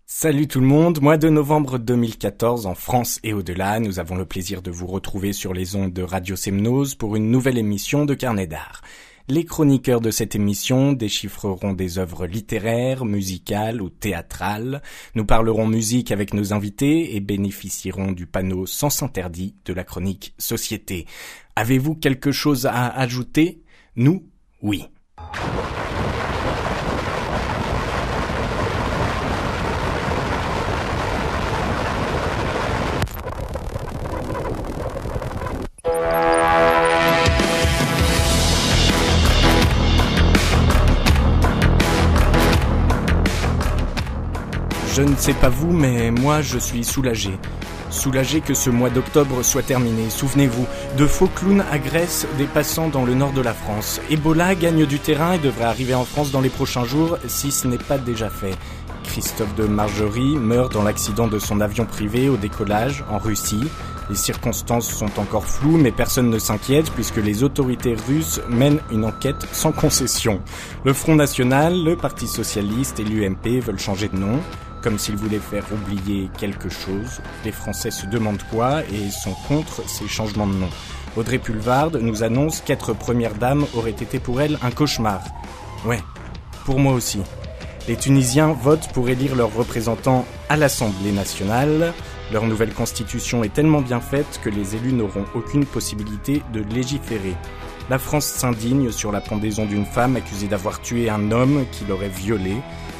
Salut tout le monde, mois de novembre 2014 en France et au-delà, nous avons le plaisir de vous retrouver sur les ondes de Radio Semnose pour une nouvelle émission de Carnet d'art. Les chroniqueurs de cette émission déchiffreront des œuvres littéraires, musicales ou théâtrales. Nous parlerons musique avec nos invités et bénéficierons du panneau Sens Interdit de la chronique Société. Avez-vous quelque chose à ajouter ? Nous, oui. Je ne sais pas vous, mais moi je suis soulagé. Soulagé que ce mois d'octobre soit terminé. Souvenez-vous, de faux clowns agressent des passants dans le nord de la France. Ebola gagne du terrain et devrait arriver en France dans les prochains jours, si ce n'est pas déjà fait. Christophe de Margerie meurt dans l'accident de son avion privé au décollage en Russie. Les circonstances sont encore floues, mais personne ne s'inquiète puisque les autorités russes mènent une enquête sans concession. Le Front National, le Parti Socialiste et l'UMP veulent changer de nom. Comme s'ils voulaient faire oublier quelque chose. Les Français se demandent quoi et sont contre ces changements de nom. Audrey Pulvard nous annonce qu'être première dame aurait été pour elle un cauchemar. Ouais, pour moi aussi. Les Tunisiens votent pour élire leurs représentants à l'Assemblée nationale. Leur nouvelle constitution est tellement bien faite que les élus n'auront aucune possibilité de légiférer. La France s'indigne sur la pendaison d'une femme accusée d'avoir tué un homme qui l'aurait violée.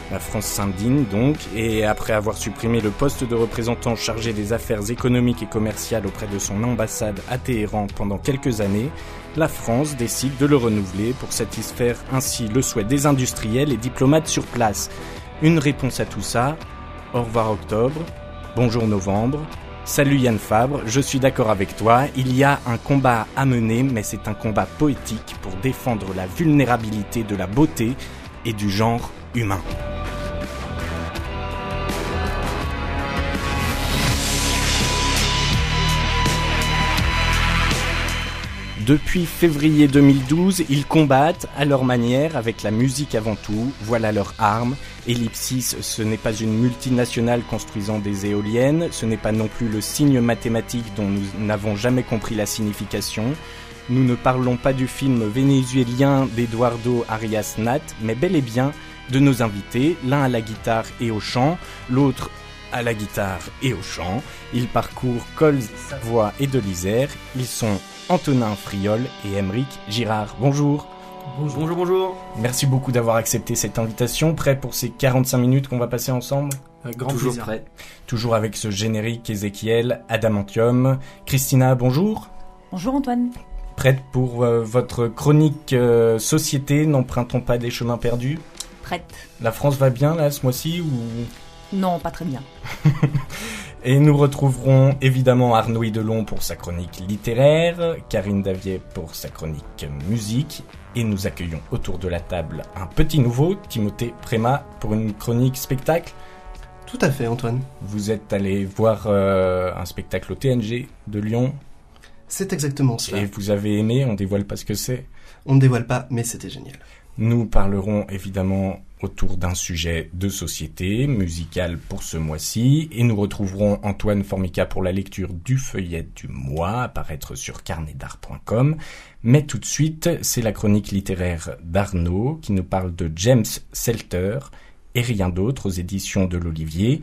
La France s'indigne donc, et après avoir supprimé le poste de représentant chargé des affaires économiques et commerciales auprès de son ambassade à Téhéran pendant quelques années, la France décide de le renouveler pour satisfaire ainsi le souhait des industriels et diplomates sur place. Une réponse à tout ça, au revoir octobre, bonjour novembre, salut Yann Fabre, je suis d'accord avec toi, il y a un combat à mener, mais c'est un combat poétique pour défendre la vulnérabilité de la beauté et du genre humain. Depuis février 2012, ils combattent à leur manière, avec la musique avant tout, voilà leur arme. Ellipsis, ce n'est pas une multinationale construisant des éoliennes, ce n'est pas non plus le signe mathématique dont nous n'avons jamais compris la signification. Nous ne parlons pas du film vénézuélien d'Eduardo Arias Nat, mais bel et bien de nos invités, l'un à la guitare et au chant, l'autre à la guitare et au chant. Ils parcourent Cols, Savoie et de l'Isère. Ils sont Antonin Friol et Aymeric Girard. Bonjour. Bonjour. Merci beaucoup d'avoir accepté cette invitation. Prêt pour ces 45 minutes qu'on va passer ensemble ? Grand Toujours plaisir. prêt. Toujours avec ce générique Ézéchiel, Adamantium. Christina, bonjour. Bonjour Antoine. Prête pour votre chronique Société, n'empruntons pas des chemins perdus ? Prête. La France va bien là ce mois-ci ou... Non, pas très bien. Et nous retrouverons évidemment Arnaud Delon pour sa chronique littéraire, Karine Davier pour sa chronique musique, et nous accueillons autour de la table un petit nouveau, Timothée Préma, pour une chronique spectacle. Tout à fait, Antoine. Vous êtes allé voir un spectacle au TNG de Lyon, C'est exactement cela. et vous avez aimé, on dévoile pas ce que c'est. On ne dévoile pas, mais c'était génial. Nous parlerons évidemment autour d'un sujet de société, musical pour ce mois-ci, et nous retrouverons Antoine Formica pour la lecture du feuillet du mois, à paraître sur carnetdart.com. Mais tout de suite, c'est la chronique littéraire d'Arnaud, qui nous parle de James Selter, et rien d'autre aux éditions de l'Olivier.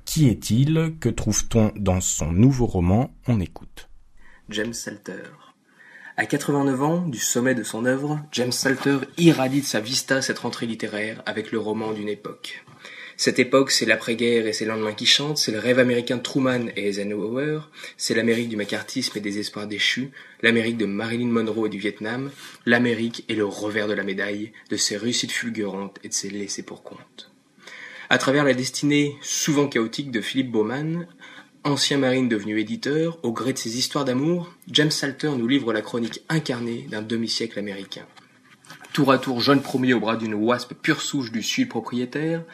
Qui est-il ? Que trouve-t-on dans son nouveau roman ? On écoute. James Salter. À 89 ans, du sommet de son œuvre, James Salter irradie de sa vista cette rentrée littéraire avec le roman d'une époque. Cette époque, c'est l'après-guerre et ses lendemains qui chantent, c'est le rêve américain de Truman et Eisenhower, c'est l'Amérique du macartisme et des espoirs déchus, l'Amérique de Marilyn Monroe et du Vietnam, l'Amérique et le revers de la médaille, de ses réussites fulgurantes et de ses laissés pour compte. À travers la destinée souvent chaotique de Philippe Baumann, ancien marine devenu éditeur, au gré de ses histoires d'amour, James Salter nous livre la chronique incarnée d'un demi-siècle américain. Tour à tour jeune promis au bras d'une wasp pure souche du sud propriétaire,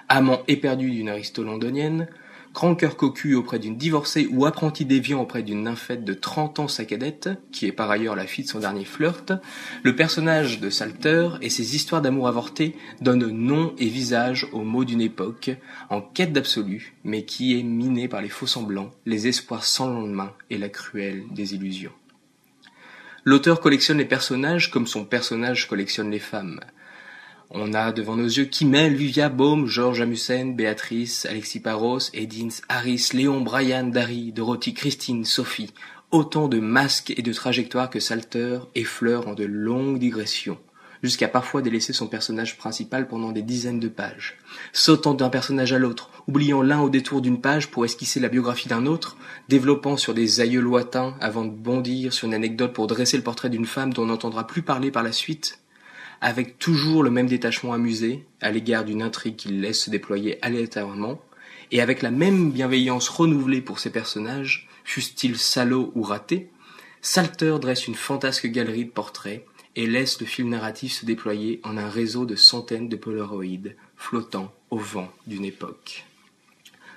amant éperdu d'une aristo londonienne, grand cœur cocu auprès d'une divorcée ou apprenti déviant auprès d'une nymphette de 30 ans sa cadette, qui est par ailleurs la fille de son dernier flirt, le personnage de Salter et ses histoires d'amour avortées donnent nom et visage aux maux d'une époque, en quête d'absolu, mais qui est minée par les faux-semblants, les espoirs sans lendemain et la cruelle désillusion. L'auteur collectionne les personnages comme son personnage collectionne les femmes. On a devant nos yeux Kimmel, Luvia, Baum, Georges Amussen, Béatrice, Alexis Parros, Edins, Harris, Léon, Brian, Dari, Dorothy, Christine, Sophie. Autant de masques et de trajectoires que Salter effleure en de longues digressions, jusqu'à parfois délaisser son personnage principal pendant des dizaines de pages. Sautant d'un personnage à l'autre, oubliant l'un au détour d'une page pour esquisser la biographie d'un autre, développant sur des aïeux lointains avant de bondir sur une anecdote pour dresser le portrait d'une femme dont on n'entendra plus parler par la suite, avec toujours le même détachement amusé à l'égard d'une intrigue qu'il laisse se déployer aléatoirement, et avec la même bienveillance renouvelée pour ses personnages, fussent-ils salauds ou ratés, Salter dresse une fantasque galerie de portraits et laisse le fil narratif se déployer en un réseau de centaines de polaroïdes flottant au vent d'une époque.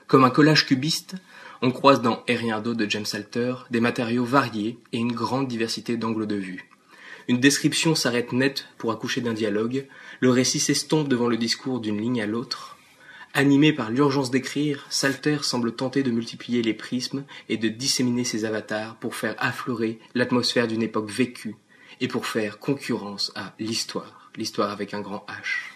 Comme un collage cubiste, on croise dans Et rien d'autre de James Salter des matériaux variés et une grande diversité d'angles de vue. Une description s'arrête net pour accoucher d'un dialogue, le récit s'estompe devant le discours d'une ligne à l'autre. Animé par l'urgence d'écrire, Salter semble tenter de multiplier les prismes et de disséminer ses avatars pour faire affleurer l'atmosphère d'une époque vécue et pour faire concurrence à l'histoire avec un grand H.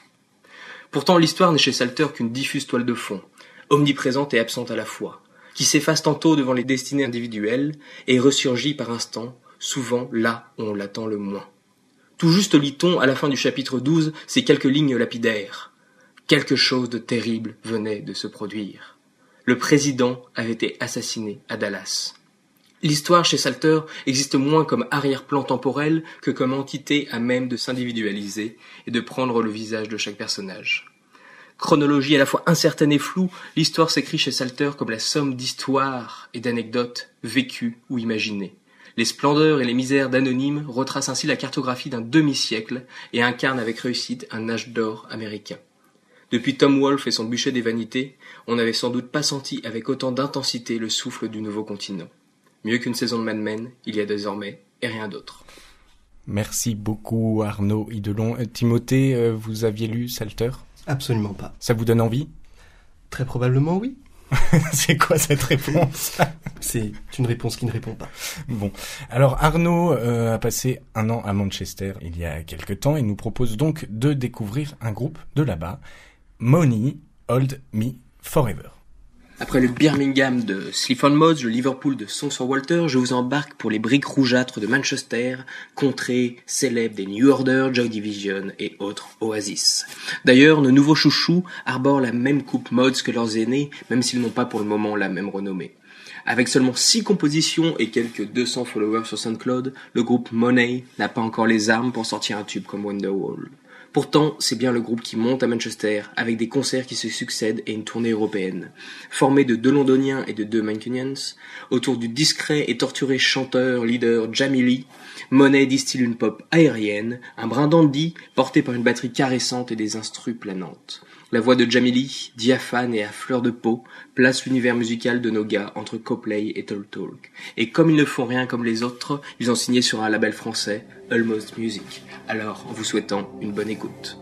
Pourtant, l'histoire n'est chez Salter qu'une diffuse toile de fond, omniprésente et absente à la fois, qui s'efface tantôt devant les destinées individuelles et ressurgit par instants, souvent là où on l'attend le moins. Tout juste lit-on, à la fin du chapitre 12, ces quelques lignes lapidaires. Quelque chose de terrible venait de se produire. Le président avait été assassiné à Dallas. L'histoire chez Salter existe moins comme arrière-plan temporel que comme entité à même de s'individualiser et de prendre le visage de chaque personnage. Chronologie à la fois incertaine et floue, l'histoire s'écrit chez Salter comme la somme d'histoires et d'anecdotes vécues ou imaginées. Les splendeurs et les misères d'Anonyme retracent ainsi la cartographie d'un demi-siècle et incarnent avec réussite un âge d'or américain. Depuis Tom Wolfe et son bûcher des vanités, on n'avait sans doute pas senti avec autant d'intensité le souffle du nouveau continent. Mieux qu'une saison de Mad Men, il y a désormais et rien d'autre. Merci beaucoup Arnaud Hidelon. Timothée, vous aviez lu Salter ? Absolument pas. Ça vous donne envie ? Très probablement oui. C'est quoi cette réponse ? C'est une réponse qui ne répond pas. Bon, alors Arnaud a passé 1 an à Manchester il y a quelque temps et nous propose donc de découvrir un groupe de là-bas, Money Hold Me Forever. Après le Birmingham de Sleaford Mods, le Liverpool de Songs for Walter, je vous embarque pour les briques rougeâtres de Manchester, contrée célèbre des New Order, Joy Division et autres Oasis. D'ailleurs, nos nouveaux chouchous arborent la même coupe Mods que leurs aînés, même s'ils n'ont pas pour le moment la même renommée. Avec seulement 6 compositions et quelques 200 followers sur SoundCloud, le groupe Money n'a pas encore les armes pour sortir un tube comme Wonderwall. Pourtant, c'est bien le groupe qui monte à Manchester, avec des concerts qui se succèdent et une tournée européenne. Formé de 2 Londoniens et de 2 Mancunians, autour du discret et torturé chanteur, leader Jamie Lee, Money distille une pop aérienne, un brin dandy porté par une batterie caressante et des instrus planantes. La voix de Jamie Lee, diaphane et à fleur de peau, place l'univers musical de nos gars entre Coplay et Talk Talk. Et comme ils ne font rien comme les autres, ils ont signé sur un label français, Almost Music. Alors, en vous souhaitant une bonne écoute.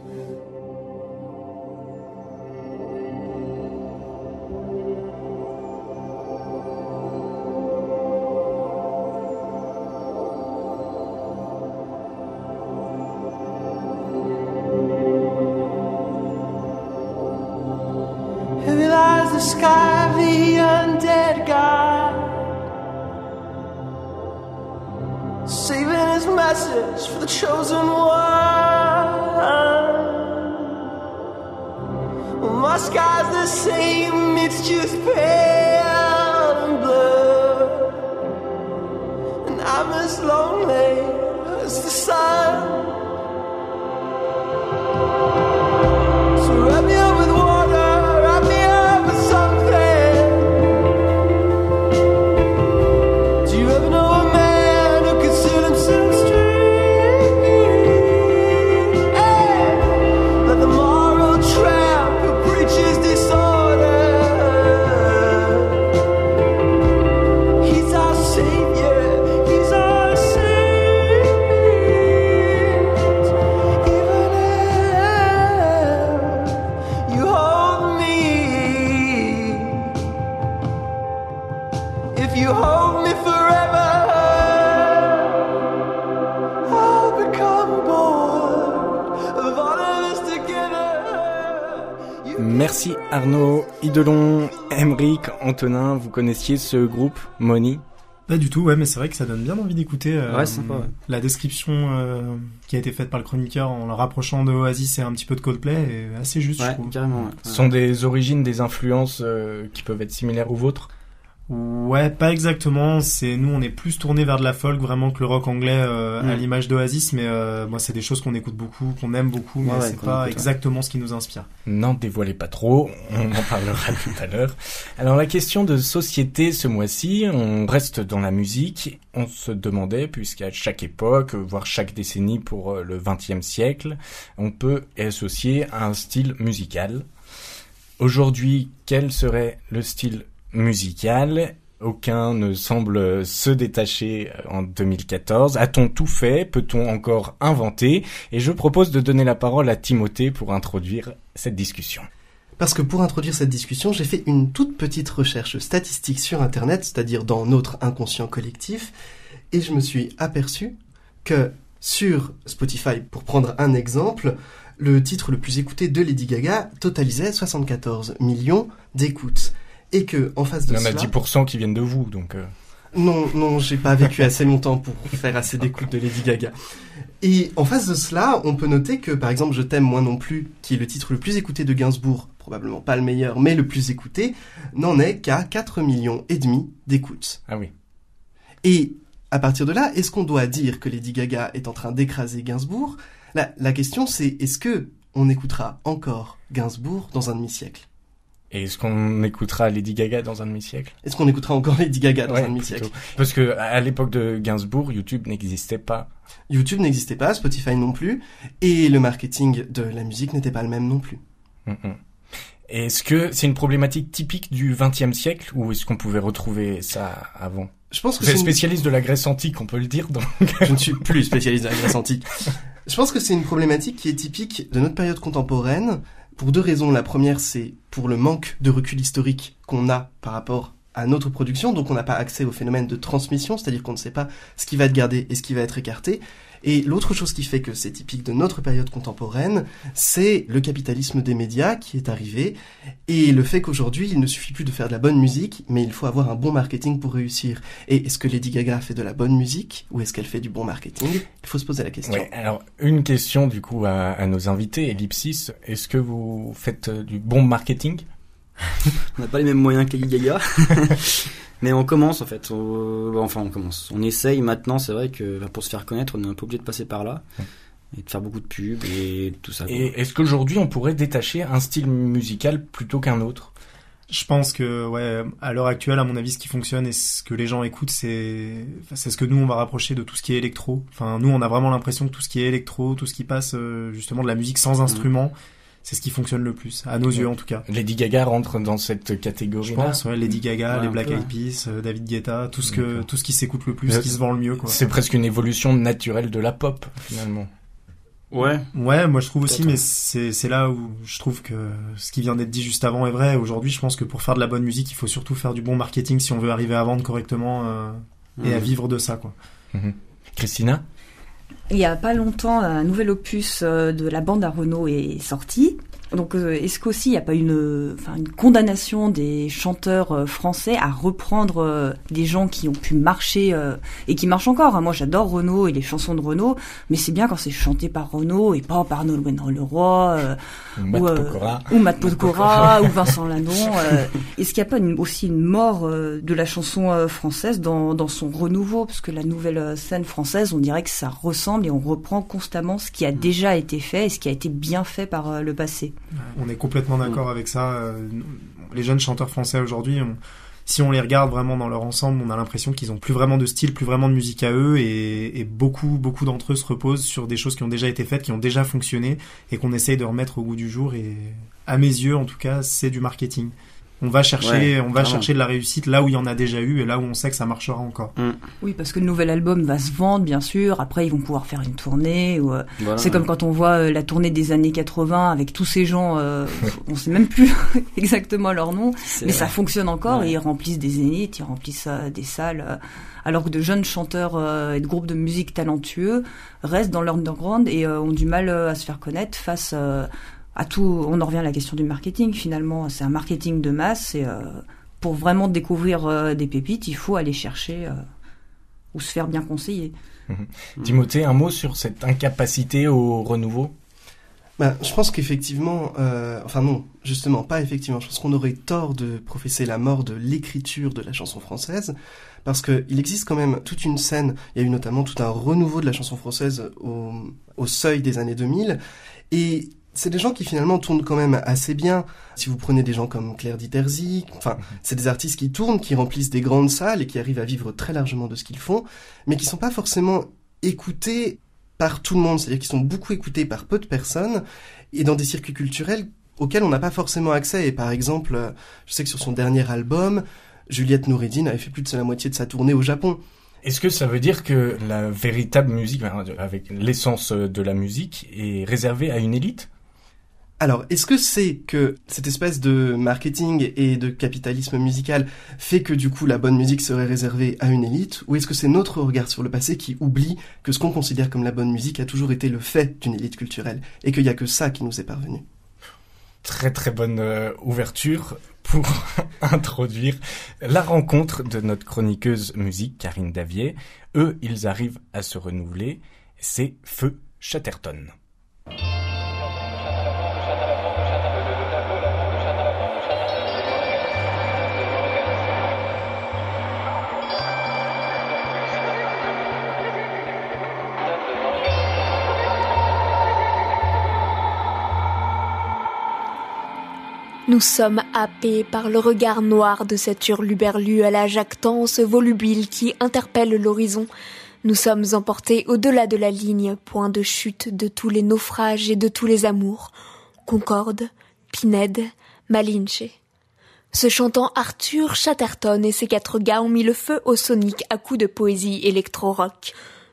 The sky, the undead god, saving his message for the chosen one. Well, my sky's the same, it's just pale and blood, and I'm as lonely as the sun. So wrap me up with water, wrap me up with something. Do you ever know a man who considered himself straight? Hey, like the moral tramp who preaches disorder. if you hold me forever, I'll become bored of all of us together. Merci Arnaud, Idelon, Emeric, Antonin, vous connaissiez ce groupe, Money? Pas du tout, ouais, mais c'est vrai que ça donne bien envie d'écouter sympa, ouais. La description qui a été faite par le chroniqueur en le rapprochant de Oasis et un petit peu de Coldplay est assez juste, je trouve. Carrément, ouais. Ce sont des origines, des influences qui peuvent être similaires aux vôtres? Ouais, pas exactement. Nous, on est plus tourné vers de la folk vraiment que le rock anglais à l'image d'Oasis, mais moi, c'est des choses qu'on écoute beaucoup, qu'on aime beaucoup, mais c'est pas exactement ce qui nous inspire. N'en dévoilez pas trop, on en parlera tout à l'heure. Alors, la question de société ce mois-ci, on reste dans la musique. On se demandait, puisqu'à chaque époque, voire chaque décennie pour le XXe siècle, on peut associer un style musical. Aujourd'hui, quel serait le style musical? Aucun ne semble se détacher en 2014. A-t-on tout fait? Peut-on encore inventer? Et je propose de donner la parole à Timothée pour introduire cette discussion. Parce que pour introduire cette discussion, j'ai fait une toute petite recherche statistique sur Internet, c'est-à-dire dans notre inconscient collectif, et je me suis aperçu que sur Spotify, pour prendre un exemple, le titre le plus écouté de Lady Gaga totalisait 74 millions d'écoutes. Et que, en face de cela... Il y en a 10% qui viennent de vous, donc... Non, j'ai pas vécu assez longtemps pour faire assez d'écoutes de Lady Gaga. Et en face de cela, on peut noter que, par exemple, Je t'aime moi non plus, qui est le titre le plus écouté de Gainsbourg, probablement pas le meilleur, mais le plus écouté, n'en est qu'à 4,5 millions d'écoutes. Ah oui. Et à partir de là, est-ce qu'on doit dire que Lady Gaga est en train d'écraser Gainsbourg? La question c'est, est-ce que on écoutera encore Gainsbourg dans un demi-siècle? Et est-ce qu'on écoutera Lady Gaga dans un demi-siècle? Est-ce qu'on écoutera encore Lady Gaga dans un demi-siècle? Plutôt. Parce que à l'époque de Gainsbourg, YouTube n'existait pas. YouTube n'existait pas, Spotify non plus, et le marketing de la musique n'était pas le même non plus. Est-ce que c'est une problématique typique du XXe siècle, ou est-ce qu'on pouvait retrouver ça avant? Je pense que vous êtes spécialiste de la Grèce antique, on peut le dire, donc... Je ne suis plus spécialiste de la Grèce antique. Je pense que c'est une problématique qui est typique de notre période contemporaine, pour deux raisons. La première, c'est pour le manque de recul historique qu'on a par rapport à notre production, donc on n'a pas accès au phénomène de transmission, c'est-à-dire qu'on ne sait pas ce qui va être gardé et ce qui va être écarté. Et l'autre chose qui fait que c'est typique de notre période contemporaine, c'est le capitalisme des médias qui est arrivé, et le fait qu'aujourd'hui, il ne suffit plus de faire de la bonne musique, mais il faut avoir un bon marketing pour réussir. Et est-ce que Lady Gaga fait de la bonne musique, ou est-ce qu'elle fait du bon marketing? Il faut se poser la question. Ouais, alors, une question du coup à nos invités, Ellipsis, est-ce que vous faites du bon marketing? On n'a pas les mêmes moyens que Lady Gaga. Mais on commence en fait, on commence. On essaye maintenant, c'est vrai que pour se faire connaître, on est un peu obligé de passer par là et de faire beaucoup de pubs et tout ça. Et est-ce qu'aujourd'hui on pourrait détacher un style musical plutôt qu'un autre? Je pense que à l'heure actuelle, à mon avis, ce qui fonctionne et ce que les gens écoutent, c'est ce que nous on va rapprocher de tout ce qui est électro. Enfin, nous on a vraiment l'impression que tout ce qui est électro, tout ce qui passe justement de la musique sans instrument, c'est ce qui fonctionne le plus, à nos yeux en tout cas. Lady Gaga rentre dans cette catégorie-là. Je pense, Lady Gaga, les Black Eyed Peas, David Guetta, tout ce qui s'écoute le plus, ce qui se vend le mieux, quoi. C'est presque une évolution naturelle de la pop, finalement. Ouais, moi je trouve aussi, mais c'est là où je trouve que ce qui vient d'être dit juste avant est vrai. Aujourd'hui, je pense que pour faire de la bonne musique, il faut surtout faire du bon marketing si on veut arriver à vendre correctement et à vivre de ça, quoi. Christina ? Il y a pas longtemps, un nouvel opus de la bande à Renaud est sorti. Donc, est-ce qu'aussi il n'y a pas une condamnation des chanteurs français à reprendre des gens qui ont pu marcher et qui marchent encore, hein. Moi, j'adore Renaud et les chansons de Renaud, mais c'est bien quand c'est chanté par Renaud et pas par Nolwenn Leroy ou Matt Pokora ou Vincent Lindon. Est-ce qu'il n'y a pas aussi une mort de la chanson française dans son renouveau, parce que la nouvelle scène française, on dirait que ça ressemble et on reprend constamment ce qui a déjà été fait et ce qui a été bien fait par le passé. On est complètement d'accord avec ça. Les jeunes chanteurs français aujourd'hui, si on les regarde vraiment dans leur ensemble, on a l'impression qu'ils ont plus vraiment de style, plus vraiment de musique à eux, et beaucoup d'entre eux se reposent sur des choses qui ont déjà été faites, qui ont déjà fonctionné, et qu'on essaye de remettre au goût du jour. Et à mes yeux, en tout cas, c'est du marketing. On va chercher, Ouais, chercher de la réussite là où il y en a déjà eu et là où on sait que ça marchera encore. Oui, parce que le nouvel album va se vendre, bien sûr. Après, ils vont pouvoir faire une tournée. Ou, Voilà. c'est comme quand on voit la tournée des années 80 avec tous ces gens, on sait même plus exactement leur nom, mais ça fonctionne encore et ils remplissent des zéniths, ils remplissent des salles. Alors que de jeunes chanteurs et de groupes de musique talentueux restent dans l'underground et ont du mal à se faire connaître face à tout. On en revient à la question du marketing finalement. C'est un marketing de masse et pour vraiment découvrir des pépites, il faut aller chercher ou se faire bien conseiller. Timothée, un mot sur cette incapacité au renouveau ? Je pense qu'effectivement, enfin non, justement, pas effectivement, je pense qu'on aurait tort de professer la mort de l'écriture de la chanson française, parce qu'il existe quand même toute une scène, il y a eu notamment tout un renouveau de la chanson française au seuil des années 2000, et c'est des gens qui finalement tournent quand même assez bien. Si vous prenez des gens comme Claire Diterzi, enfin, c'est des artistes qui tournent, qui remplissent des grandes salles et qui arrivent à vivre très largement de ce qu'ils font, mais qui sont pas forcément écoutés par tout le monde, c'est-à-dire qu'ils sont beaucoup écoutés par peu de personnes et dans des circuits culturels auxquels on n'a pas forcément accès. Et par exemple, je sais que sur son dernier album, Juliette Noureddine avait fait plus de la moitié de sa tournée au Japon. Est-ce que ça veut dire que la véritable musique, avec l'essence de la musique, est réservée à une élite ? Alors, est-ce que c'est que cette espèce de marketing et de capitalisme musical fait que du coup la bonne musique serait réservée à une élite, ou est-ce que c'est notre regard sur le passé qui oublie que ce qu'on considère comme la bonne musique a toujours été le fait d'une élite culturelle et qu'il n'y a que ça qui nous est parvenu ? Très très bonne ouverture pour introduire la rencontre de notre chroniqueuse musique Karine Davier. Eux, ils arrivent à se renouveler. C'est Feu Chatterton. Nous sommes happés par le regard noir de cet hurluberlu à la jactance volubile qui interpelle l'horizon. Nous sommes emportés au-delà de la ligne, point de chute de tous les naufrages et de tous les amours. Concorde, Pinède, Malinche. Ce chantant Arthur Chatterton et ses 4 gars ont mis le feu au sonic à coups de poésie électro-rock.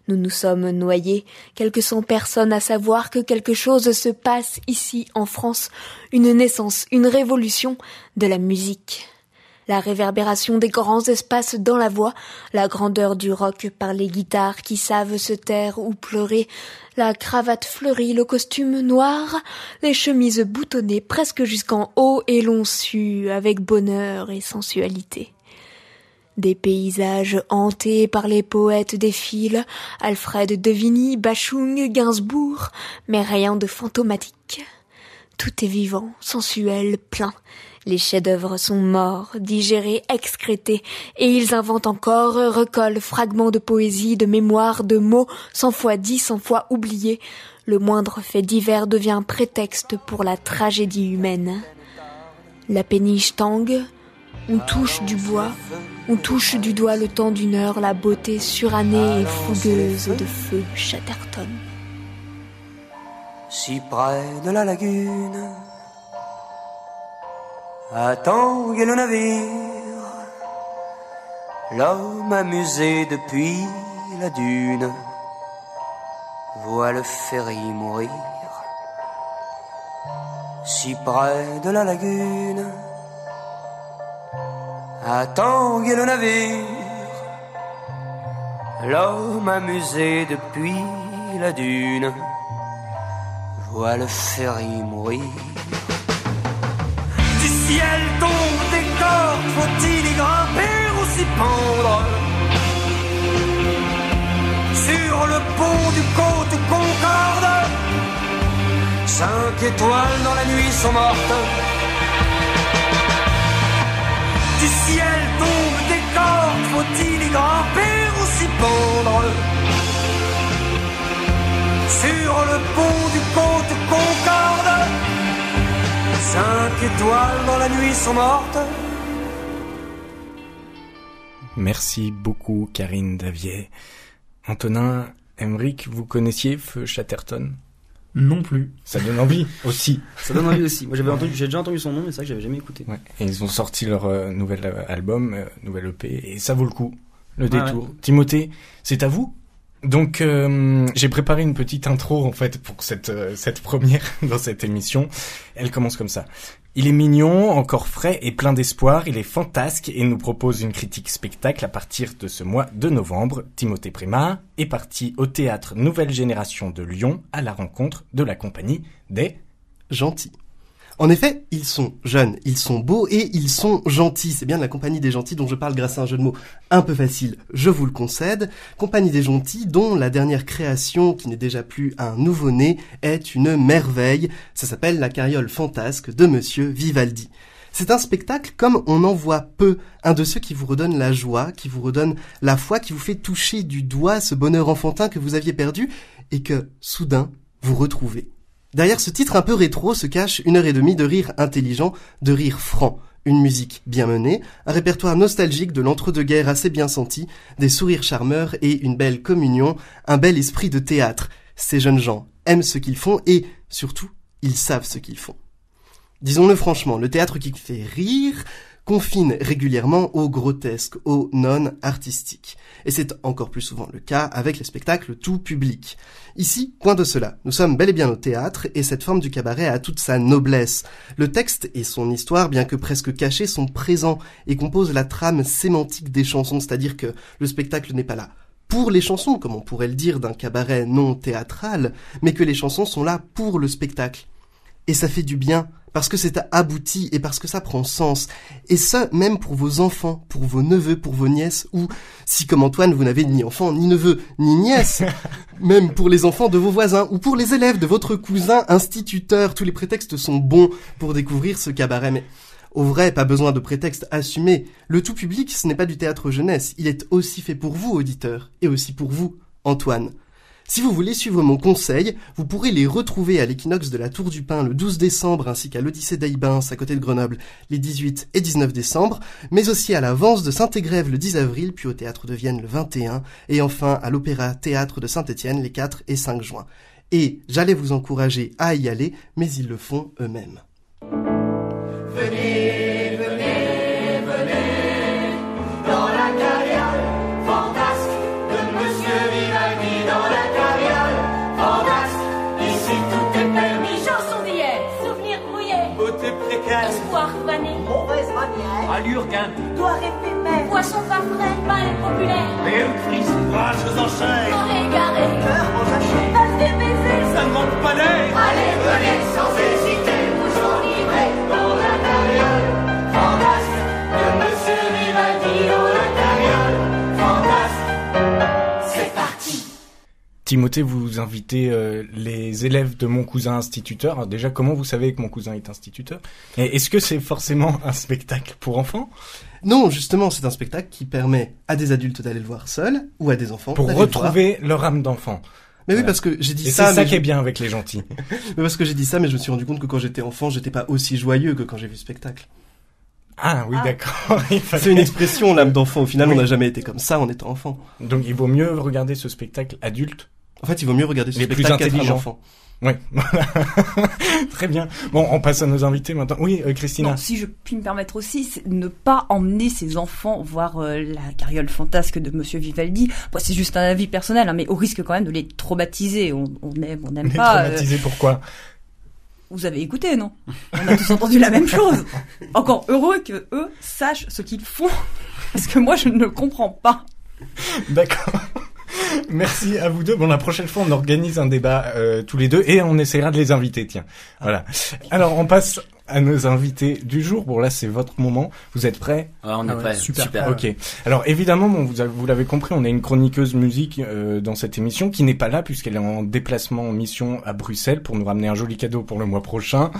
Nous nous sommes noyés, quelques 100 personnes à savoir que quelque chose se passe ici en France, une naissance, une révolution de la musique. La réverbération des grands espaces dans la voix, la grandeur du rock par les guitares qui savent se taire ou pleurer, la cravate fleurie, le costume noir, les chemises boutonnées presque jusqu'en haut et l'on sue avec bonheur et sensualité. Des paysages hantés par les poètes défilent, Alfred de Vigny, Bachung, Gainsbourg, mais rien de fantomatique. Tout est vivant, sensuel, plein. Les chefs-d'œuvre sont morts, digérés, excrétés, et ils inventent encore, recollent fragments de poésie, de mémoire, de mots, 100 fois dit, 100 fois oubliés. Le moindre fait divers devient prétexte pour la tragédie humaine. La péniche tangue, on touche du bois, on touche du doigt le temps d'une heure la beauté surannée et fougueuse de Feu Chatterton. Si près de la lagune, à tanguer le navire, l'homme amusé depuis la dune voit le ferry mourir. Si près de la lagune, à tanguer le navire, l'homme amusé depuis la dune voit le ferry mourir. Du ciel tombent des cordes, faut-il y grimper ou s'y pendre? Sur le pont du côte Concorde, 5 étoiles dans la nuit sont mortes. Du ciel tombent des cordes, faut-il y grimper ou s'y pendre? Sur le pont du côte Concorde, 5 étoiles dans la nuit sont mortes. Merci beaucoup Karine Davier. Antonin, Emeric, vous connaissiez Feu Chatterton ? Non plus. Ça donne envie aussi. Ça donne envie aussi. Moi j'ai déjà entendu son nom, mais c'est vrai que j'avais jamais écouté. Ouais. Et ils ont sorti leur nouvel album, nouvelle EP, et ça vaut le coup, le détour. Ouais. Timothée, c'est à vous. Donc j'ai préparé une petite intro en fait pour cette première dans cette émission. Elle commence comme ça. Il est mignon, encore frais et plein d'espoir, il est fantasque et nous propose une critique spectacle à partir de ce mois de novembre. Timothée Prémat est parti au théâtre Nouvelle Génération de Lyon à la rencontre de la compagnie des Gentils. En effet, ils sont jeunes, ils sont beaux et ils sont gentils. C'est bien de la compagnie des gentils dont je parle grâce à un jeu de mots un peu facile, je vous le concède. Compagnie des gentils dont la dernière création, qui n'est déjà plus un nouveau-né, est une merveille. Ça s'appelle La Carriole fantasque de Monsieur Vivaldi. C'est un spectacle comme on en voit peu, un de ceux qui vous redonne la joie, qui vous redonne la foi, qui vous fait toucher du doigt ce bonheur enfantin que vous aviez perdu et que, soudain, vous retrouvez. Derrière ce titre un peu rétro se cache 1h30 de rire intelligent, de rire franc. Une musique bien menée, un répertoire nostalgique de l'entre-deux-guerres assez bien senti, des sourires charmeurs et une belle communion, un bel esprit de théâtre. Ces jeunes gens aiment ce qu'ils font et, surtout, ils savent ce qu'ils font. Disons-le franchement, le théâtre qui fait rire confine régulièrement au grotesque, au non-artistique. Et c'est encore plus souvent le cas avec les spectacles tout public. Ici, point de cela. Nous sommes bel et bien au théâtre et cette forme du cabaret a toute sa noblesse. Le texte et son histoire, bien que presque cachés, sont présents et composent la trame sémantique des chansons, c'est-à-dire que le spectacle n'est pas là pour les chansons, comme on pourrait le dire d'un cabaret non théâtral, mais que les chansons sont là pour le spectacle. Et ça fait du bien, parce que c'est abouti et parce que ça prend sens. Et ça, même pour vos enfants, pour vos neveux, pour vos nièces, ou si comme Antoine, vous n'avez ni enfant, ni neveu, ni nièce, même pour les enfants de vos voisins, ou pour les élèves de votre cousin instituteur, tous les prétextes sont bons pour découvrir ce cabaret. Mais au vrai, pas besoin de prétexte assumé. Le tout public, ce n'est pas du théâtre jeunesse, il est aussi fait pour vous, auditeurs, et aussi pour vous, Antoine. Si vous voulez suivre mon conseil, vous pourrez les retrouver à l'équinoxe de la Tour du Pin le 12 décembre ainsi qu'à l'Odyssée d'Aïbins à côté de Grenoble les 18 et 19 décembre, mais aussi à la Vence de Saint-Égrève le 10 avril, puis au Théâtre de Vienne le 21, et enfin à l'Opéra Théâtre de Saint-Étienne les 4 et 5 juin. Et j'allais vous encourager à y aller, mais ils le font eux-mêmes. Venez, venez, venez, dans la carriole fantasque de Monsieur Vivaldi, dans la carriole fantasque, ici tout est permis. Chanson d'hier, souvenirs brouillés, Beauté précaire, espoir vanné, Mauvaise manière, allure guindée, gloire éphémère, poisson pas frais, pain populaire, perles frises, braches en chair, corps égaré, cœur en jachère, œuf des baisers, ça ne manque pas d'air. allez, venez sans hésiter, vous enivrez dans la carriole fantasque De Monsieur Vivaldi, dans la carriole fantasque, c'est parti. Timothée, vous invitez les élèves de mon cousin instituteur. Alors déjà, comment vous savez que mon cousin est instituteur? Et est-ce que c'est forcément un spectacle pour enfants? Non, justement, c'est un spectacle qui permet à des adultes d'aller le voir seuls, ou à des enfants Pour d'aller le voir. retrouver leur âme d'enfant. Mais oui, Voilà. parce que j'ai dit Et ça, c'est ça mais qui est bien avec les gentils. mais parce que j'ai dit ça, mais je me suis rendu compte que quand j'étais enfant, j'étais pas aussi joyeux que quand j'ai vu le spectacle. Ah oui, d'accord. Il fallait- C'est une expression, l'âme d'enfant. Au final, Oui. on n'a jamais été comme ça en étant enfant. Donc il vaut mieux regarder ce spectacle adulte. En fait, il vaut mieux regarder ce Les plus spectacle qu'être un intelligents. enfant. Oui. Très bien. Bon, on passe à nos invités maintenant. Oui, Christina. Non, si je puis me permettre aussi, c'est ne pas emmener ses enfants voir la carriole fantasque de Monsieur Vivaldi. Bon, c'est juste un avis personnel, hein, mais au risque quand même de les traumatiser. On aime, on n'aime Les pas. traumatisés, pourquoi? Vous avez écouté, non? On a tous entendu la même chose. Encore heureux que eux sachent ce qu'ils font, parce que moi je ne comprends pas. D'accord. Merci à vous deux. Bon, la prochaine fois, on organise un débat tous les deux et on essaiera de les inviter, tiens. Voilà. Alors, on passe à nos invités du jour. Bon, là, c'est votre moment. Vous êtes prêts? Ah, on est prêts. super. Ok. Alors, évidemment, bon, vous l'avez compris, on a une chroniqueuse musique dans cette émission qui n'est pas là puisqu'elle est en déplacement en mission à Bruxelles pour nous ramener un joli cadeau pour le mois prochain.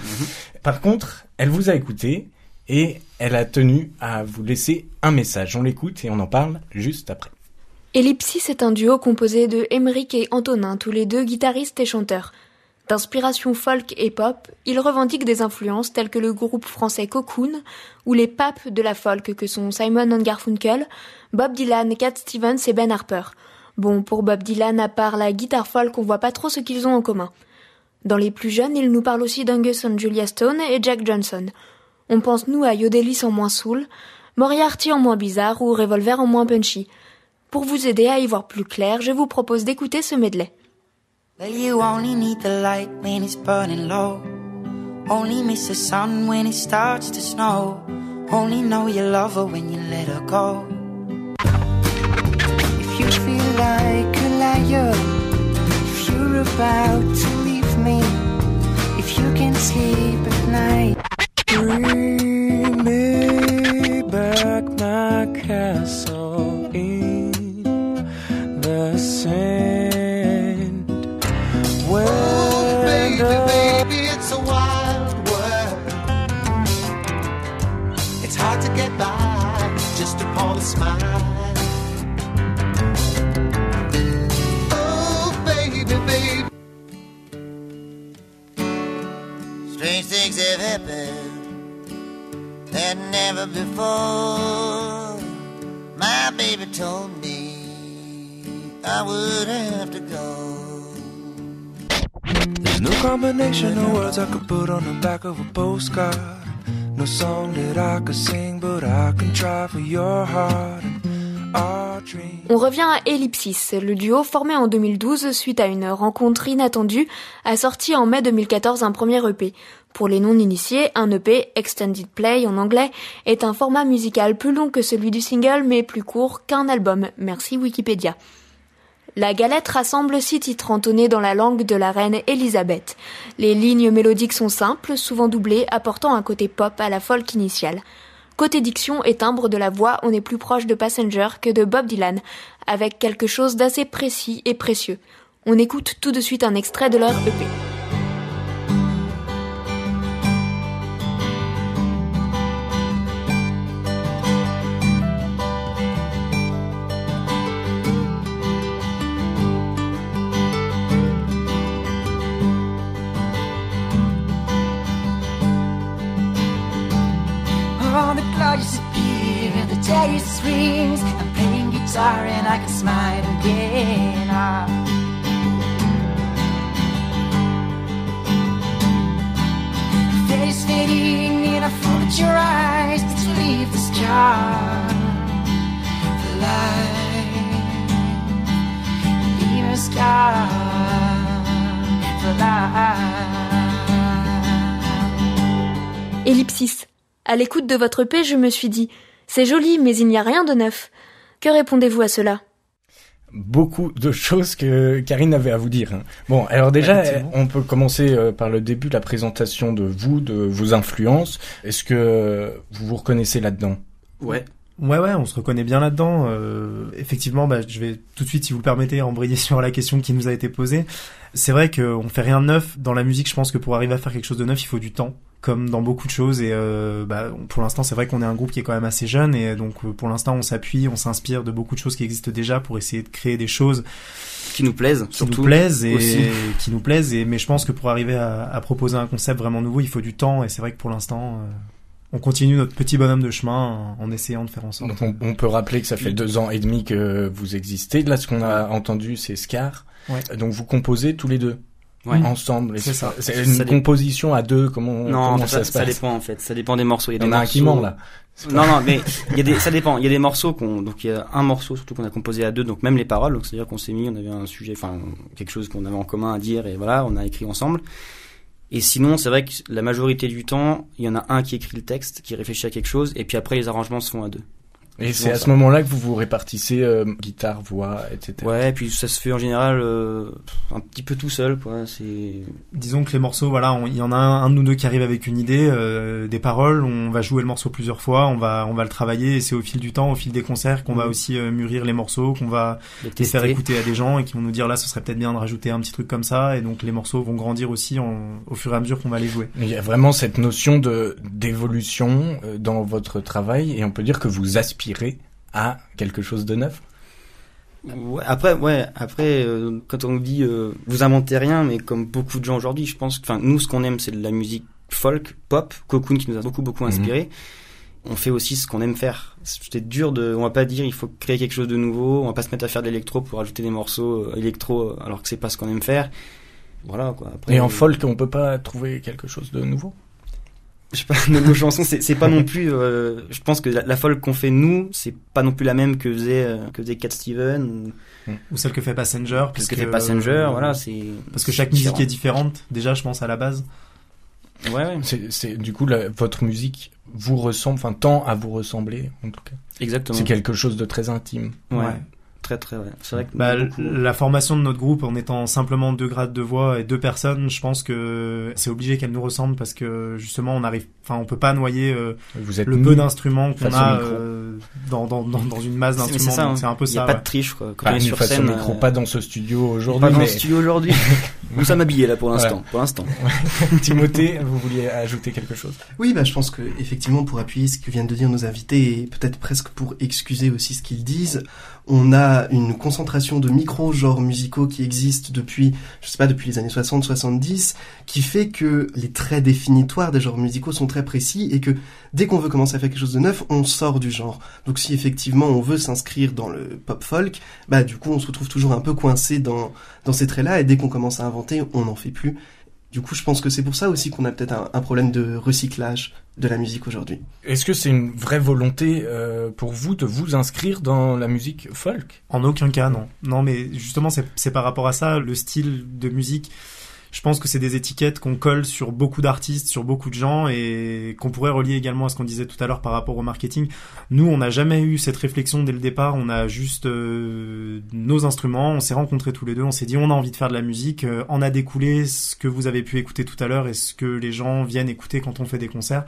Par contre, elle vous a écouté et elle a tenu à vous laisser un message. On l'écoute et on en parle juste après. Ellipsis est un duo composé de Émeric et Antonin, tous les deux guitaristes et chanteurs. D'inspiration folk et pop, ils revendiquent des influences telles que le groupe français Cocoon ou les papes de la folk que sont Simon & Garfunkel, Bob Dylan, Cat Stevens et Ben Harper. Bon, pour Bob Dylan, à part la guitare folk, on voit pas trop ce qu'ils ont en commun. Dans les plus jeunes, il nous parle aussi d'Angus and Julia Stone et Jack Johnson. On pense nous à Yodelis en moins soul, Moriarty en moins bizarre ou Revolver en moins punchy. Pour vous aider à y voir plus clair, je vous propose d'écouter ce medley. Well, you only need the light when it's burning low. Only miss the sun when it starts to snow. Only know you love her when you let her go. If you feel like a liar, if you're about to leave me, if you can sleep at night, bring me back my castle in the sand. Oh, baby, baby, it's a wild world. It's hard to get by just upon a smile. Oh, baby, baby. strange things have happened that never before. My baby told me I would have to go. There's no combination of words I could put on the back of a postcard. No song that I could sing, but I can try for your heart and our dreams. On revient à Ellipsis. Le duo, formé en 2012 suite à une rencontre inattendue, a sorti en mai 2014 un premier EP. Pour les non-initiés, un EP, Extended Play en anglais, est un format musical plus long que celui du single, mais plus court qu'un album. Merci Wikipédia. La galette rassemble 6 titres entonnés dans la langue de la reine Elisabeth. Les lignes mélodiques sont simples, souvent doublées, apportant un côté pop à la folk initiale. Côté diction et timbre de la voix, on est plus proche de Passenger que de Bob Dylan, avec quelque chose d'assez précis et précieux. On écoute tout de suite un extrait de leur EP. All the clouds disappear and the terrace rings. I'm playing guitar and I can smile again. The face fading and I followed your eyes to leave the sky. Fly, leave the sky. Fly. Ellipsis. À l'écoute de votre EP, je me suis dit « C'est joli, mais il n'y a rien de neuf ». Que répondez-vous à cela ? Beaucoup de choses que Karine avait à vous dire. Bon, alors déjà, on peut commencer par le début de la présentation de vous, de vos influences. Est-ce que vous vous reconnaissez là-dedans ? Ouais. Ouais, on se reconnaît bien là-dedans. Effectivement, je vais tout de suite, si vous le permettez, embrayer sur la question qui nous a été posée. C'est vrai qu'on fait rien de neuf. Dans la musique, je pense que pour arriver à faire quelque chose de neuf, il faut du temps, comme dans beaucoup de choses. Et pour l'instant, c'est vrai qu'on est un groupe qui est quand même assez jeune. Et donc, pour l'instant, on s'appuie, on s'inspire de beaucoup de choses qui existent déjà pour essayer de créer des choses qui nous plaisent, qui nous plaisent. Mais je pense que pour arriver à proposer un concept vraiment nouveau, il faut du temps. Et c'est vrai que pour l'instant... on continue notre petit bonhomme de chemin en essayant de faire en sorte. Donc on peut rappeler que ça fait 2 ans et demi que vous existez. Là, ce qu'on a entendu, c'est Scar. Ouais. Donc vous composez tous les deux ensemble. C'est ça. C'est une composition à deux. Comment ça se passe ? Ça dépend en fait. Ça dépend des morceaux. Il y en a un qui ment là. Non, mais ça dépend. Il y a des morceaux donc il y a un morceau surtout qu'on a composé à deux, donc même les paroles. Donc c'est-à-dire qu'on s'est mis, on avait un sujet, quelque chose qu'on avait en commun à dire et voilà, on a écrit ensemble. Et sinon, c'est vrai que la majorité du temps, il y en a un qui écrit le texte, qui réfléchit à quelque chose, et puis après, les arrangements se font à deux. Et c'est à ce moment-là que vous vous répartissez guitare, voix, etc. Ouais, et puis ça se fait en général un petit peu tout seul, quoi. Disons que les morceaux, voilà, il y en a un de nous deux qui arrive avec une idée, des paroles, on va jouer le morceau plusieurs fois, on va le travailler, et c'est au fil du temps, au fil des concerts, qu'on va aussi mûrir les morceaux, qu'on va les faire écouter à des gens, et qui vont nous dire là, ce serait peut-être bien de rajouter un petit truc comme ça, et donc les morceaux vont grandir aussi au fur et à mesure qu'on va les jouer. Il y a vraiment cette notion d'évolution dans votre travail, et on peut dire que vous aspirez à quelque chose de neuf. Après, quand on nous dit vous inventez rien, mais comme beaucoup de gens aujourd'hui, je pense que, nous, ce qu'on aime, c'est de la musique folk, pop, Cocoon qui nous a beaucoup inspiré. On fait aussi ce qu'on aime faire. C'est dur on va pas dire il faut créer quelque chose de nouveau, on va pas se mettre à faire de l'électro pour ajouter des morceaux électro alors que c'est pas ce qu'on aime faire. voilà quoi. Après, Et en folk, on peut pas trouver quelque chose de nouveau? je sais pas, nos chansons, c'est pas non plus. Je pense que la folk qu'on fait nous, c'est pas non plus la même que faisait Cat Steven Ou celle que fait Passenger. parce que fait Passenger. Voilà, c'est parce que chaque musique est différente. Déjà, je pense à la base. Ouais. C'est du coup votre musique vous ressemble, enfin tend à vous ressembler en tout cas. Exactement. C'est quelque chose de très intime. Ouais. Très très ouais. C'est vrai que beaucoup... la formation de notre groupe en étant simplement 2 grades de voix et 2 personnes, je pense que c'est obligé qu'elle nous ressemble parce que justement on peut pas noyer Vous êtes le peu d'instruments qu'on face a au dans une masse d'instruments. C'est ça, donc c'est un peu il y a ça. pas de triche quoi. Quand Pas on est sur face scène, au micro, pas dans ce studio aujourd'hui. pas dans mais... le studio aujourd'hui. Nous sommes habillés là pour l'instant. Voilà. Pour l'instant. Timothée, vous vouliez ajouter quelque chose? Oui, je pense que effectivement, pour appuyer ce que viennent de dire nos invités et peut-être presque pour excuser aussi ce qu'ils disent, on a une concentration de micro-genres musicaux qui existent depuis les années 60-70, qui fait que les traits définitoires des genres musicaux sont très précis et que dès qu'on veut commencer à faire quelque chose de neuf, on sort du genre. Donc si effectivement on veut s'inscrire dans le pop-folk, du coup on se retrouve toujours un peu coincé dans ces traits-là et dès qu'on commence à inventer, on n'en fait plus. Du coup, je pense que c'est pour ça aussi qu'on a peut-être un problème de recyclage de la musique aujourd'hui. Est-ce que c'est une vraie volonté pour vous de vous inscrire dans la musique folk? En aucun cas, non. Non, mais justement, c'est par rapport à ça, le style de musique. Je pense que c'est des étiquettes qu'on colle sur beaucoup d'artistes, sur beaucoup de gens et qu'on pourrait relier également à ce qu'on disait tout à l'heure par rapport au marketing. Nous, on n'a jamais eu cette réflexion dès le départ. On a juste nos instruments. On s'est rencontrés tous les deux. On s'est dit, on a envie de faire de la musique. En a découlé ce que vous avez pu écouter tout à l'heure et ce que les gens viennent écouter quand on fait des concerts.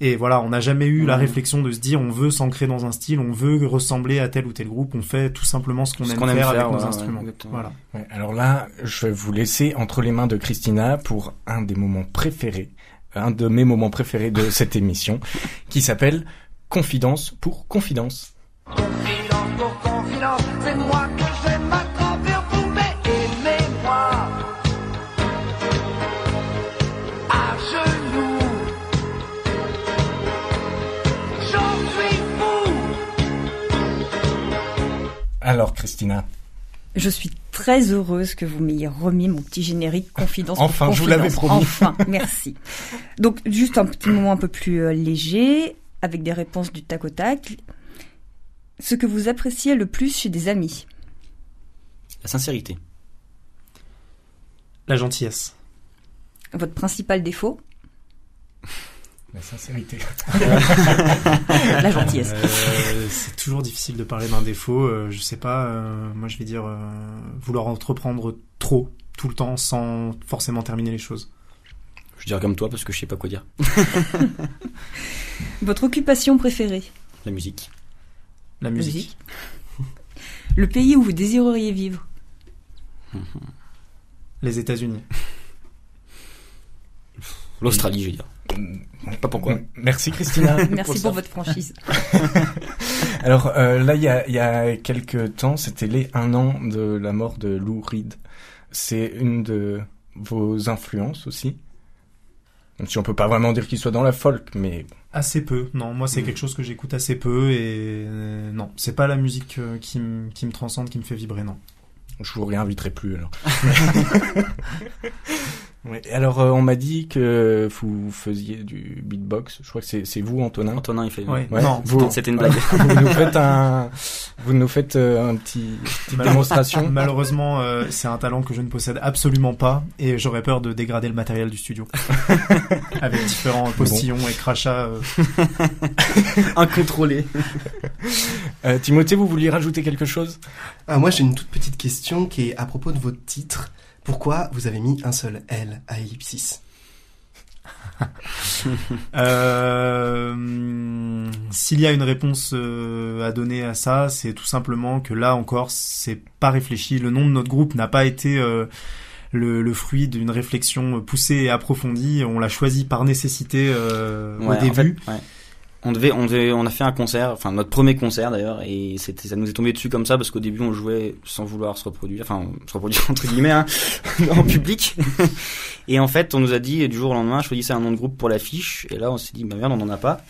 Et voilà, on n'a jamais eu la réflexion de se dire on veut s'ancrer dans un style, on veut ressembler à tel ou tel groupe, on fait tout simplement ce qu'on aime faire avec nos instruments. Voilà. Ouais, alors là, je vais vous laisser entre les mains de Christina pour un de mes moments préférés de cette émission, qui s'appelle Confidence pour Confidence. Confidence pour confidence, c'est moi que j'aime ma grand-père, vous aimez-moi. À genoux, j'en suis fou. Alors Christina. Je suis très heureuse que vous m'ayez remis mon petit générique Confidence pour Enfin, Confidence. je vous l'avais promis. Enfin, merci. Donc, juste un petit moment un peu plus léger, avec des réponses du tac au tac. Ce que vous appréciez le plus chez des amis? La sincérité. La gentillesse. Votre principal défaut? La sincérité. La gentillesse. C'est toujours difficile de parler d'un défaut. Je sais pas, moi je vais dire vouloir entreprendre trop, tout le temps, sans forcément terminer les choses. Je dirais comme toi parce que je sais pas quoi dire. Votre occupation préférée? La musique. La musique. Le pays où vous désireriez vivre? Les États-Unis. L'Australie, je veux dire. Pas pourquoi. Merci Christina. Merci pour votre franchise. Alors là, il y a quelques temps, c'était les 1 an de la mort de Lou Reed. C'est une de vos influences aussi. Même si on peut pas vraiment dire qu'il soit dans la folk, mais... Assez peu. Non, moi c'est quelque chose que j'écoute assez peu et non, c'est pas la musique qui me transcende, qui me fait vibrer, non. Je vous réinviterai plus alors. Ouais. Alors on m'a dit que vous faisiez du beatbox. Je crois que c'est vous, Antonin. Antonin, il fait. Ouais. Ouais. Non, c'était une blague. Vous nous faites un petite démonstration. Malheureusement, c'est un talent que je ne possède absolument pas et j'aurais peur de dégrader le matériel du studio avec différents postillons et crachats incontrôlés. Timothée, vous vouliez rajouter quelque chose? Moi j'ai une toute petite question qui est à propos de votre titre. Pourquoi vous avez mis un seul L à ellipsis? S'il y a une réponse à donner à ça, c'est tout simplement que là encore, c'est pas réfléchi. Le nom de notre groupe n'a pas été le fruit d'une réflexion poussée et approfondie. On l'a choisi par nécessité au début. En fait, ouais. On a fait un concert, enfin notre premier concert d'ailleurs, et ça nous est tombé dessus comme ça parce qu'au début on jouait sans vouloir se reproduire entre guillemets hein, en public. Et en fait on nous a dit du jour au lendemain choisissez un nom de groupe pour l'affiche, et là on s'est dit bah merde on en a pas.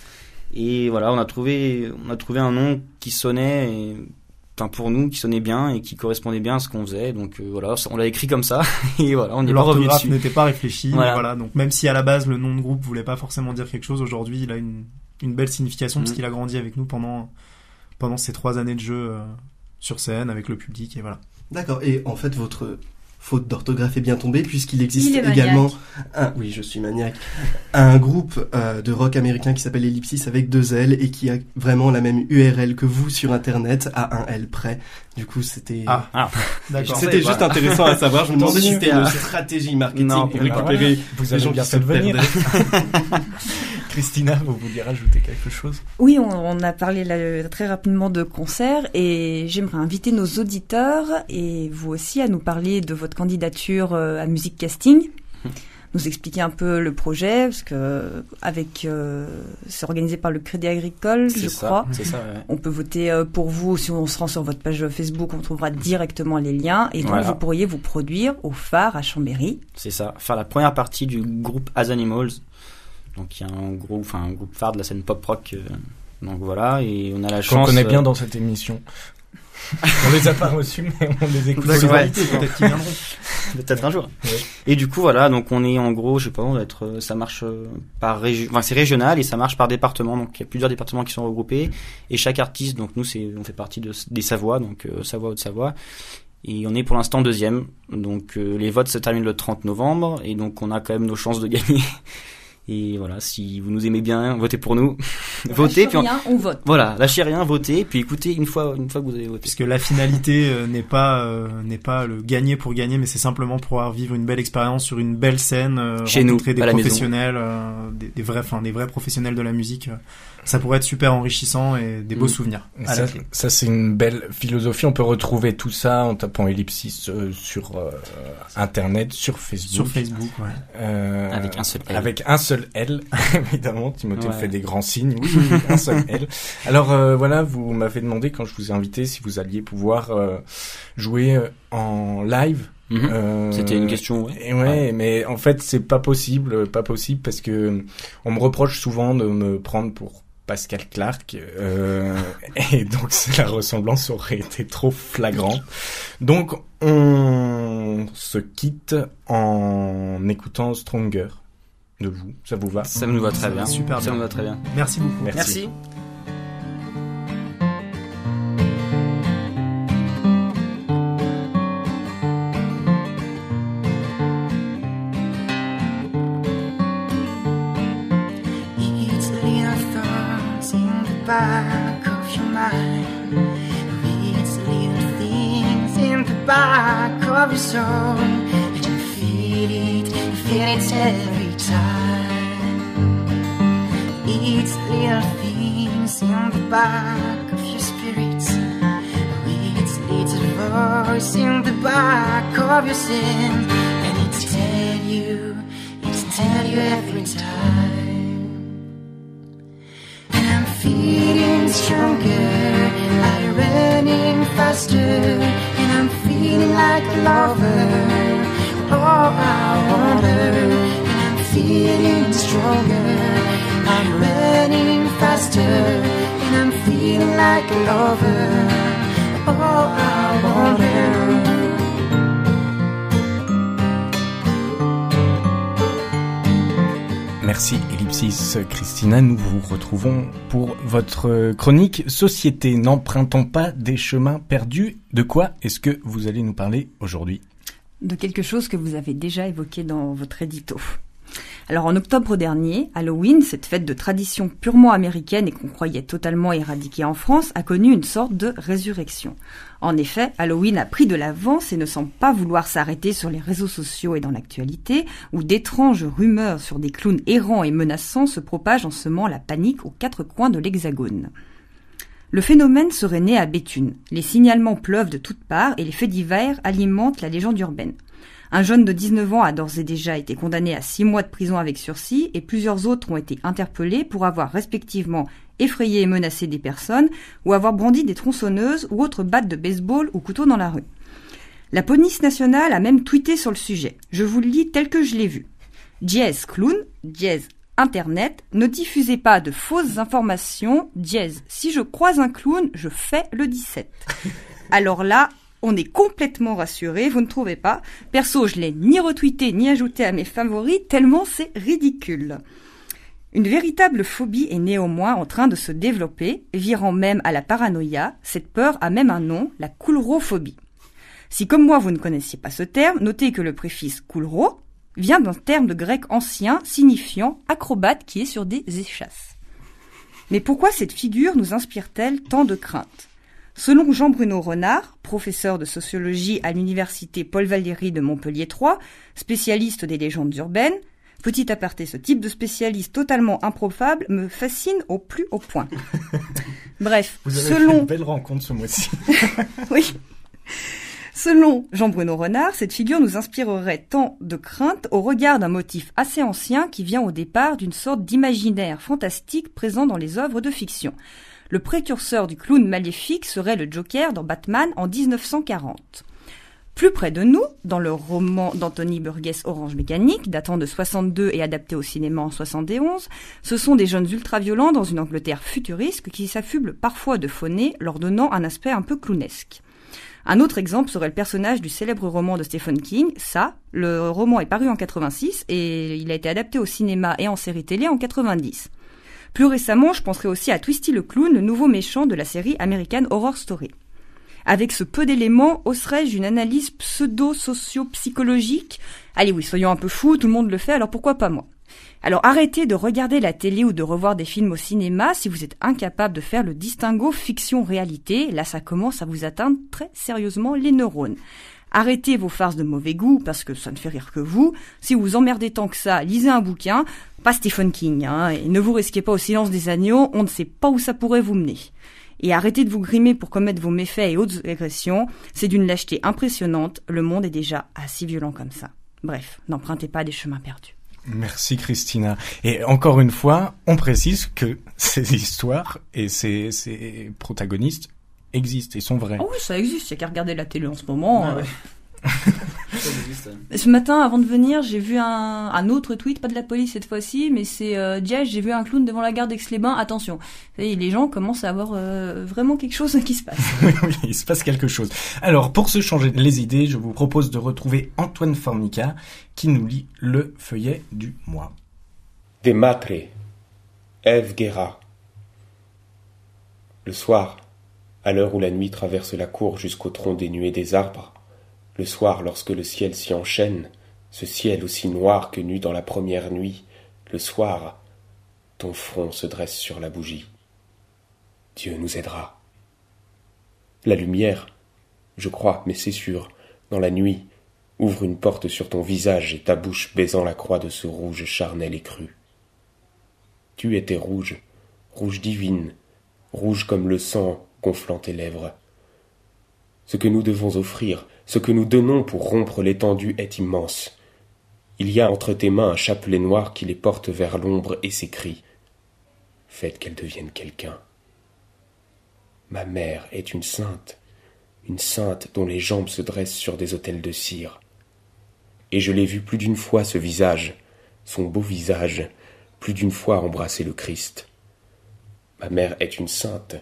Et voilà on a trouvé un nom qui sonnait. Et pour nous, qui sonnait bien et qui correspondait bien à ce qu'on faisait. Donc voilà, on l'a écrit comme ça et voilà, on est pas revenu L'orthographe dessus. n'était pas réfléchi, Voilà. mais voilà. Donc même si à la base le nom de groupe voulait pas forcément dire quelque chose, aujourd'hui il a une belle signification parce qu'il a grandi avec nous pendant ces 3 années de jeu sur scène avec le public et voilà. D'accord. Et en fait, votre faute d'orthographe est bien tombée puisqu'il existe Il est maniaque. également oui, je suis maniaque, un groupe de rock américain qui s'appelle Ellipsis avec 2 L et qui a vraiment la même URL que vous sur internet à un L près. Du coup, c'était D'accord. c'était juste intéressant à savoir. Je me demandais si c'était une stratégie marketing Non, pour voilà. récupérer Vous les avez gens bien qui fait se de venir. perdaient. Christina, vous vouliez rajouter quelque chose? Oui, on a parlé là, très rapidement de concerts et j'aimerais inviter nos auditeurs et vous aussi à nous parler de votre candidature à Music Casting. Nous expliquer un peu le projet parce que c'est organisé par le Crédit Agricole, je crois. C'est ça, ouais. On peut voter pour vous. Si on se rend sur votre page Facebook, on trouvera directement les liens et donc Voilà. vous pourriez vous produire au Phare à Chambéry. C'est ça, faire la première partie du groupe As Animals. Donc il y a un groupe phare de la scène pop rock. Donc voilà, et on a la chance. Qu'on connaît bien dans cette émission. On les a pas reçus, mais on les écoute. D'accord, ouais. Peut-être qu'ils viendront. Peut-être un jour. Ouais. Et du coup voilà, donc on est en gros, je sais pas, on va être, ça marche par région, enfin c'est régional et ça marche par département. Donc il y a plusieurs départements qui sont regroupés et chaque artiste, donc nous on fait partie des Savoie, donc Savoie Haute-Savoie. Et on est pour l'instant 2e. Donc les votes se terminent le 30 novembre et donc on a quand même nos chances de gagner. Et voilà, si vous nous aimez bien, votez pour nous. Votez, puis on vote. voilà, lâchez rien, votez, puis écoutez une fois que vous avez voté. Puisque la finalité n'est pas le gagner pour gagner, mais c'est simplement pouvoir vivre une belle expérience sur une belle scène, Chez nous, rencontrer des à la professionnels, des vrais professionnels de la musique. Ça pourrait être super enrichissant et des beaux souvenirs. Ça, c'est une belle philosophie. On peut retrouver tout ça en tapant Ellipsis sur Internet, sur Facebook. Sur Facebook, ouais. Avec un seul L. Avec un seul L, évidemment. Timothée Ouais. fait des grands signes. Oui, un seul L. Alors voilà, vous m'avez demandé quand je vous ai invité si vous alliez pouvoir jouer en live. C'était une question, ouais. Et ouais, mais en fait, c'est pas possible parce que on me reproche souvent de me prendre pour Pascal Clark, et donc la ressemblance aurait été trop flagrante. Donc on se quitte en écoutant Stronger de vous. Ça vous va? Ça nous va très bien. Super Ça bien. nous va très bien. Merci beaucoup. Merci. It's the little thoughts in the back of your mind. It's the little things in the back of your soul. And you feel it every time. It's the little things in the back of your spirit. It's the little voice in the back of your sin. And it's tell you every time. And I'm feeling stronger, I'm running faster, and I'm feeling like a lover. Oh, I wonder, and I'm feeling stronger, I'm running faster, and I'm feeling like a lover. Oh, I wonder. Merci Ellipsis Christina, nous vous retrouvons pour votre chronique Société. N'empruntons pas des chemins perdus. De quoi est-ce que vous allez nous parler aujourd'hui? De quelque chose que vous avez déjà évoqué dans votre édito. Alors en octobre dernier, Halloween, cette fête de tradition purement américaine et qu'on croyait totalement éradiquée en France, a connu une sorte de résurrection. En effet, Halloween a pris de l'avance et ne semble pas vouloir s'arrêter sur les réseaux sociaux et dans l'actualité, où d'étranges rumeurs sur des clowns errants et menaçants se propagent en semant la panique aux 4 coins de l'Hexagone. Le phénomène serait né à Béthune. Les signalements pleuvent de toutes parts et les faits divers alimentent la légende urbaine. Un jeune de 19 ans a d'ores et déjà été condamné à 6 mois de prison avec sursis et plusieurs autres ont été interpellés pour avoir respectivement effrayé et menacé des personnes ou avoir brandi des tronçonneuses ou autres battes de baseball ou couteaux dans la rue. La police nationale a même tweeté sur le sujet. Je vous le lis tel que je l'ai vu. Diez clown, diez Internet, ne diffusez pas de fausses informations, dièse. Si je croise un clown, je fais le 17. Alors là, on est complètement rassuré, vous ne trouvez pas? Perso, je l'ai ni retweeté ni ajouté à mes favoris, tellement c'est ridicule. Une véritable phobie est néanmoins en train de se développer, virant même à la paranoïa. Cette peur a même un nom, la coulrophobie. Si comme moi vous ne connaissiez pas ce terme, notez que le préfixe coulro vient d'un terme de grec ancien signifiant acrobate qui est sur des échasses. Mais pourquoi cette figure nous inspire-t-elle tant de crainte? Selon Jean-Bruno Renard, professeur de sociologie à l'université Paul Valéry de Montpellier 3, spécialiste des légendes urbaines, petit aparté, ce type de spécialiste totalement improbable me fascine au plus haut point. Bref, vous avez fait une belle rencontre ce mois-ci. Oui. Selon Jean-Bruno Renard, cette figure nous inspirerait tant de crainte au regard d'un motif assez ancien qui vient au départ d'une sorte d'imaginaire fantastique présent dans les œuvres de fiction. Le précurseur du clown maléfique serait le Joker dans Batman en 1940. Plus près de nous, dans le roman d'Anthony Burgess Orange Mécanique, datant de 62 et adapté au cinéma en 71, ce sont des jeunes ultra-violents dans une Angleterre futuriste qui s'affublent parfois de fauner, leur donnant un aspect un peu clownesque. Un autre exemple serait le personnage du célèbre roman de Stephen King, Ça. Le roman est paru en 86 et il a été adapté au cinéma et en série télé en 90. Plus récemment, je penserai aussi à Twisty le clown, le nouveau méchant de la série American Horror Story. Avec ce peu d'éléments, oserais-je une analyse pseudo-socio-psychologique? Allez oui, soyons un peu fous, tout le monde le fait, alors pourquoi pas moi? Alors arrêtez de regarder la télé ou de revoir des films au cinéma si vous êtes incapable de faire le distinguo fiction-réalité. Là, ça commence à vous atteindre très sérieusement les neurones. Arrêtez vos farces de mauvais goût, parce que ça ne fait rire que vous. Si vous emmerdez tant que ça, lisez un bouquin, pas Stephen King, et ne vous risquez pas au silence des agneaux, on ne sait pas où ça pourrait vous mener. Et arrêtez de vous grimer pour commettre vos méfaits et autres agressions, c'est d'une lâcheté impressionnante, le monde est déjà assez violent comme ça. Bref, n'empruntez pas des chemins perdus. Merci Christina. Et encore une fois, on précise que ces histoires et ces protagonistes existent et sont vrais. Oh oui, ça existe, il n'y a qu'à regarder la télé en ce moment. Ah ouais. Ce matin, avant de venir, j'ai vu un autre tweet, pas de la police cette fois-ci, mais c'est Diaz, j'ai vu un clown devant la gare d'Aix-les-Bains, attention. Et les gens commencent à avoir vraiment quelque chose qui se passe. Oui, il se passe quelque chose. Alors, pour se changer les idées, je vous propose de retrouver Antoine Formica, qui nous lit le feuillet du mois. De Matre, Ève Guéra. Le soir, à l'heure où la nuit traverse la cour jusqu'au tronc dénué des arbres, le soir, lorsque le ciel s'y enchaîne, ce ciel aussi noir que nu dans la première nuit, le soir, ton front se dresse sur la bougie. Dieu nous aidera. La lumière, je crois, mais c'est sûr, dans la nuit, ouvre une porte sur ton visage et ta bouche baisant la croix de ce rouge charnel et cru. Tu étais rouge, rouge divine, rouge comme le sang gonflant tes lèvres. Ce que nous devons offrir, ce que nous donnons pour rompre l'étendue est immense. Il y a entre tes mains un chapelet noir qui les porte vers l'ombre et s'écrie « Faites qu'elle devienne quelqu'un ». Ma mère est une sainte dont les jambes se dressent sur des autels de cire. Et je l'ai vu plus d'une fois ce visage, son beau visage, plus d'une fois embrasser le Christ. Ma mère est une sainte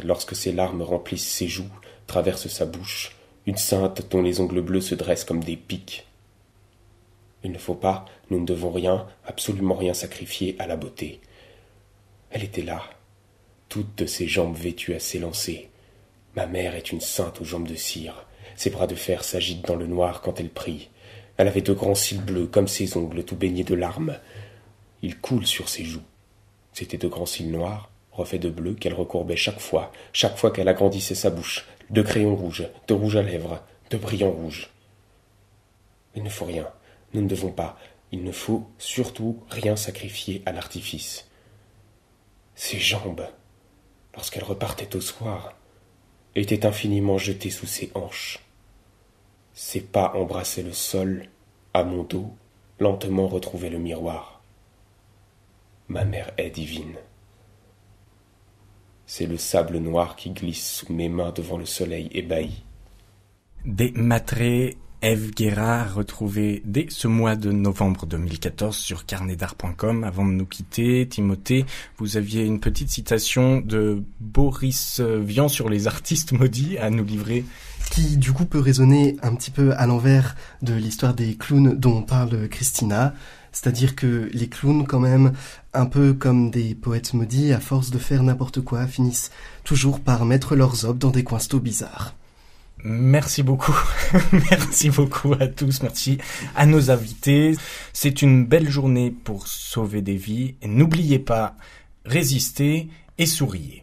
lorsque ses larmes remplissent ses joues, traversent sa bouche, une sainte dont les ongles bleus se dressent comme des pics. Il ne faut pas, nous ne devons rien, absolument rien sacrifier à la beauté. Elle était là, toutes de ses jambes vêtues à s'élancer. Ma mère est une sainte aux jambes de cire. Ses bras de fer s'agitent dans le noir quand elle prie. Elle avait de grands cils bleus comme ses ongles tout baignés de larmes. Ils coulent sur ses joues. C'étaient de grands cils noirs, refaits de bleu qu'elle recourbait chaque fois qu'elle agrandissait sa bouche, de crayon rouge, de rouge à lèvres, de brillant rouge. Il ne faut rien, nous ne devons pas, il ne faut surtout rien sacrifier à l'artifice. Ses jambes, lorsqu'elle repartait au soir, étaient infiniment jetées sous ses hanches. Ses pas embrassaient le sol, à mon dos, lentement retrouvaient le miroir. Ma mère est divine. C'est le sable noir qui glisse sous mes mains devant le soleil ébahi. De Matre, Ève Guérard, retrouvée dès ce mois de novembre 2014 sur carnetdart.com. Avant de nous quitter, Timothée, vous aviez une petite citation de Boris Vian sur les artistes maudits à nous livrer. Qui du coup peut résonner un petit peu à l'envers de l'histoire des clowns dont parle Christina. C'est-à-dire que les clowns, quand même, un peu comme des poètes maudits, à force de faire n'importe quoi, finissent toujours par mettre leurs obs dans des coinstos bizarres. Merci beaucoup. Merci beaucoup à tous. Merci à nos invités. C'est une belle journée pour sauver des vies. Et n'oubliez pas, résistez et souriez.